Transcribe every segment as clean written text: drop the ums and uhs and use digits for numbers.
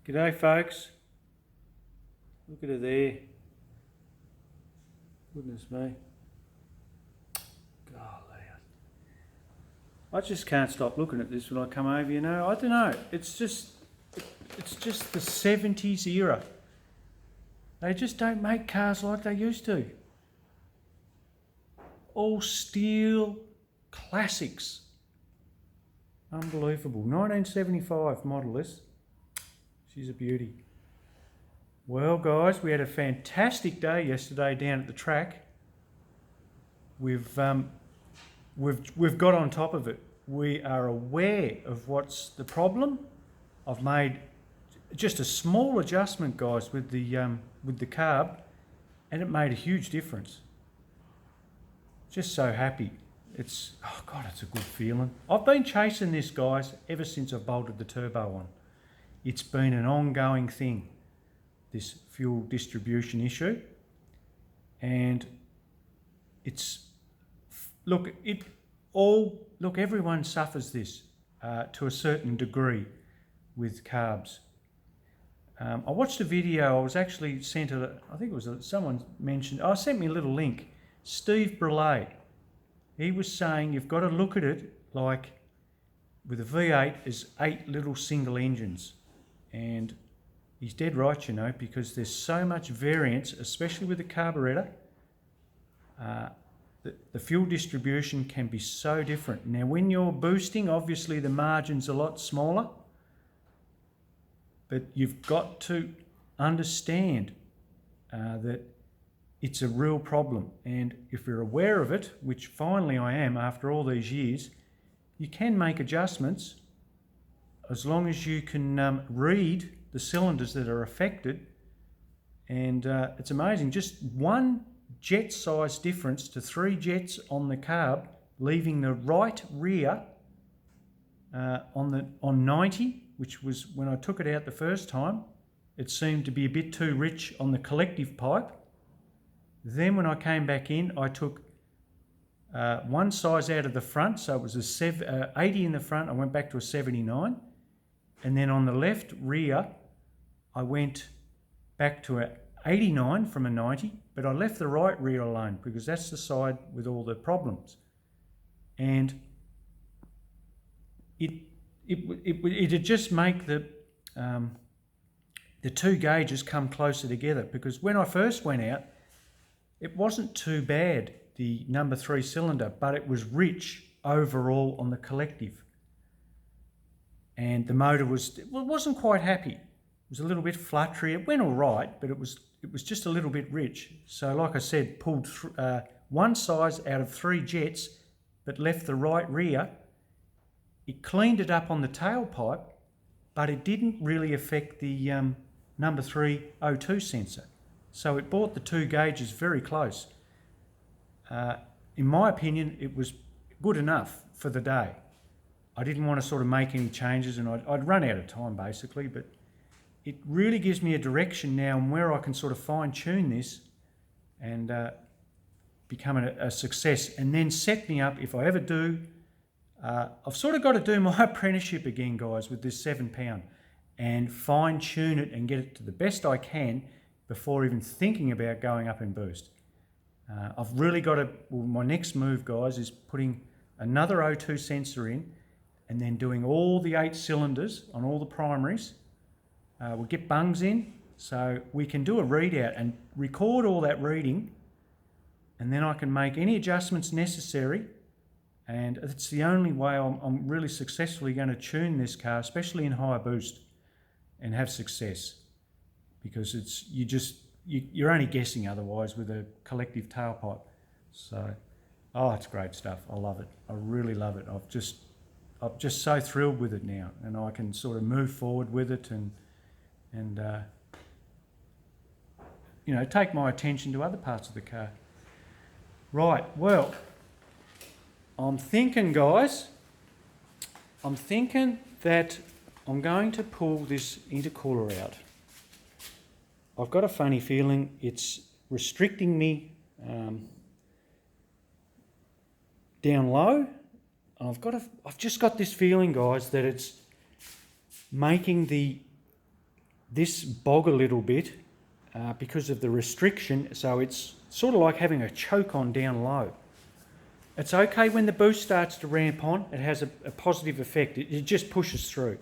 G'day folks, look at her there, goodness me, golly, I just can't stop looking at this when I come over, I don't know, it's just the 70s era. They just don't make cars like they used to. All steel classics. Unbelievable. 1975 model this. She's a beauty. Well guys, we had a fantastic day yesterday down at the track. We've got on top of it. We are aware of what's the problem. I've made just a small adjustment, guys, with the carb, and it made a huge difference. Just so happy. It's a good feeling. I've been chasing this, guys, ever since I bolted the turbo on. It's been an ongoing thing, this fuel distribution issue, and everyone suffers this to a certain degree with carbs. I watched a video. I was actually sent someone sent me a little link. Steve Brulé, he was saying you've got to look at it like with a V8 as 8 little single engines. And he's dead right, because there's so much variance, especially with the carburetor. The fuel distribution can be so different. Now, when you're boosting, obviously the margin's a lot smaller, but you've got to understand that it's a real problem. And if you're aware of it, which finally I am after all these years, you can make adjustments as long as you can read the cylinders that are affected. And it's amazing, just one jet size difference to 3 jets on the carb, leaving the right rear on 90, which was when I took it out the first time. It seemed to be a bit too rich on the collective pipe. Then when I came back in, I took one size out of the front, so it was a 80 in the front, I went back to a 79. And then on the left rear, I went back to a 89 from a 90, but I left the right rear alone because that's the side with all the problems. And it'd just make the 2 gauges come closer together, because when I first went out, it wasn't too bad, the number 3 cylinder, but it was rich overall on the collective. And the motor wasn't quite happy. It was a little bit fluttery. It went all right, but it was just a little bit rich. So like I said, pulled one size out of 3 jets, but left the right rear. It cleaned it up on the tailpipe, but it didn't really affect the number 3 O2 sensor. So it brought the 2 gauges very close. In my opinion, it was good enough for the day. I didn't want to sort of make any changes, and I'd run out of time basically, but it really gives me a direction now on where I can sort of fine tune this and become a success, and then set me up if I ever do. I've sort of got to do my apprenticeship again, guys, with this 7-pound, and fine tune it and get it to the best I can before even thinking about going up in boost. I've really got to, my next move, guys, is putting another O2 sensor in, and then doing all the 8 cylinders on all the primaries. We'll get bungs in, so we can do a readout and record all that reading, and then I can make any adjustments necessary. And it's the only way I'm really successfully going to tune this car, especially in high boost, and have success. Because you're only guessing otherwise with a collective tailpipe. So, it's great stuff. I love it. I really love it. I'm just so thrilled with it now, and I can sort of move forward with it and take my attention to other parts of the car. Right, well, I'm thinking, guys, that I'm going to pull this intercooler out. I've got a funny feeling it's restricting me down low. I've just got this feeling, guys, that it's making the this bog a little bit because of the restriction, so it's sort of like having a choke on down low. It's okay when the boost starts to ramp on, it has a positive effect, it just pushes through.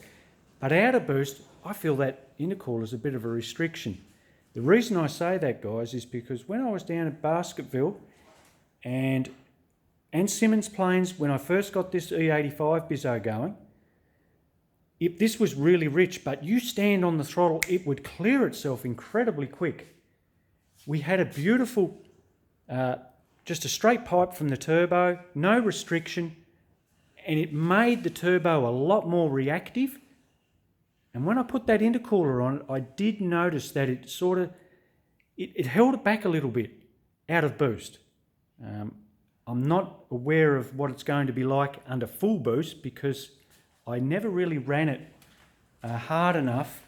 But out of boost, I feel that intercooler is a bit of a restriction. The reason I say that, guys, is because when I was down at Basketville and Simmons Plains, when I first got this E85 bizzo going, this was really rich, but you stand on the throttle, it would clear itself incredibly quick. We had a beautiful, just a straight pipe from the turbo, no restriction, and it made the turbo a lot more reactive. And when I put that intercooler on it, I did notice that it sort of, it held it back a little bit out of boost. I'm not aware of what it's going to be like under full boost because I never really ran it hard enough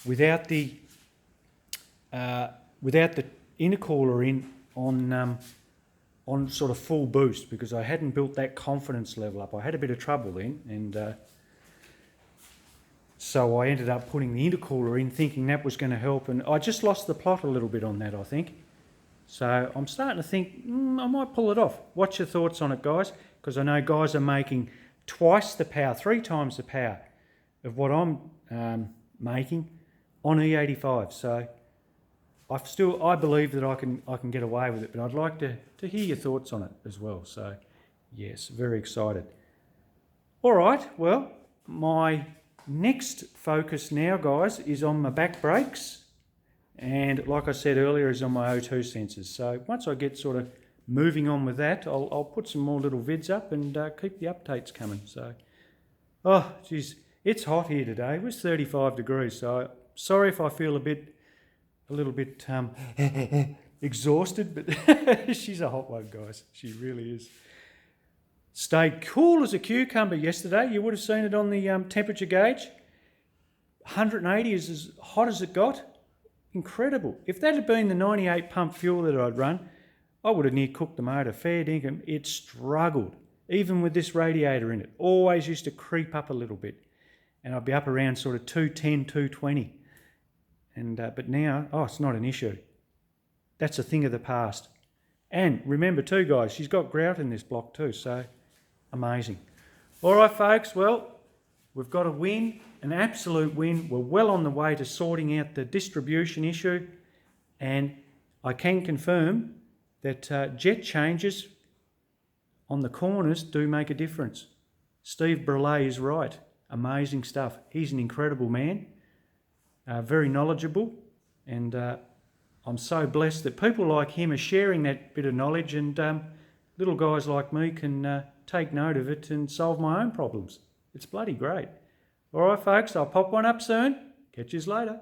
without the intercooler in on sort of full boost, because I hadn't built that confidence level up. I had a bit of trouble then, and so I ended up putting the intercooler in thinking that was going to help, and I just lost the plot a little bit on that, I think. So I'm starting to think I might pull it off. What's your thoughts on it, guys? Because I know guys are making twice the power, 3 times the power of what I'm making on E85. So I believe that I can get away with it, but I'd like to hear your thoughts on it as well. So yes, very excited. All right, well, my next focus now, guys, is on my back brakes, and like I said earlier, is on my O2 sensors. So once I get sort of moving on with that, I'll put some more little vids up and keep the updates coming. So, oh geez, it's hot here today. It was 35 degrees, so sorry if I feel a little bit exhausted, but she's a hot one, guys. She really is. Stayed cool as a cucumber yesterday. You would have seen it on the temperature gauge. 180 is as hot as it got. Incredible. If that had been the 98 pump fuel that I'd run, I would have near cooked the motor fair dinkum. It struggled, even with this radiator in it. Always used to creep up a little bit, and I'd be up around sort of 210, 220. And but now, it's not an issue. That's a thing of the past. And remember too, guys, she's got grout in this block too, so amazing. All right, folks, well, we've got a win, an absolute win. We're well on the way to sorting out the distribution issue, and I can confirm that jet changes on the corners do make a difference. Steve Brulé is right. Amazing stuff. He's an incredible man, very knowledgeable, and I'm so blessed that people like him are sharing that bit of knowledge, and little guys like me can take note of it and solve my own problems. It's bloody great. All right, folks, I'll pop one up soon. Catch yous later.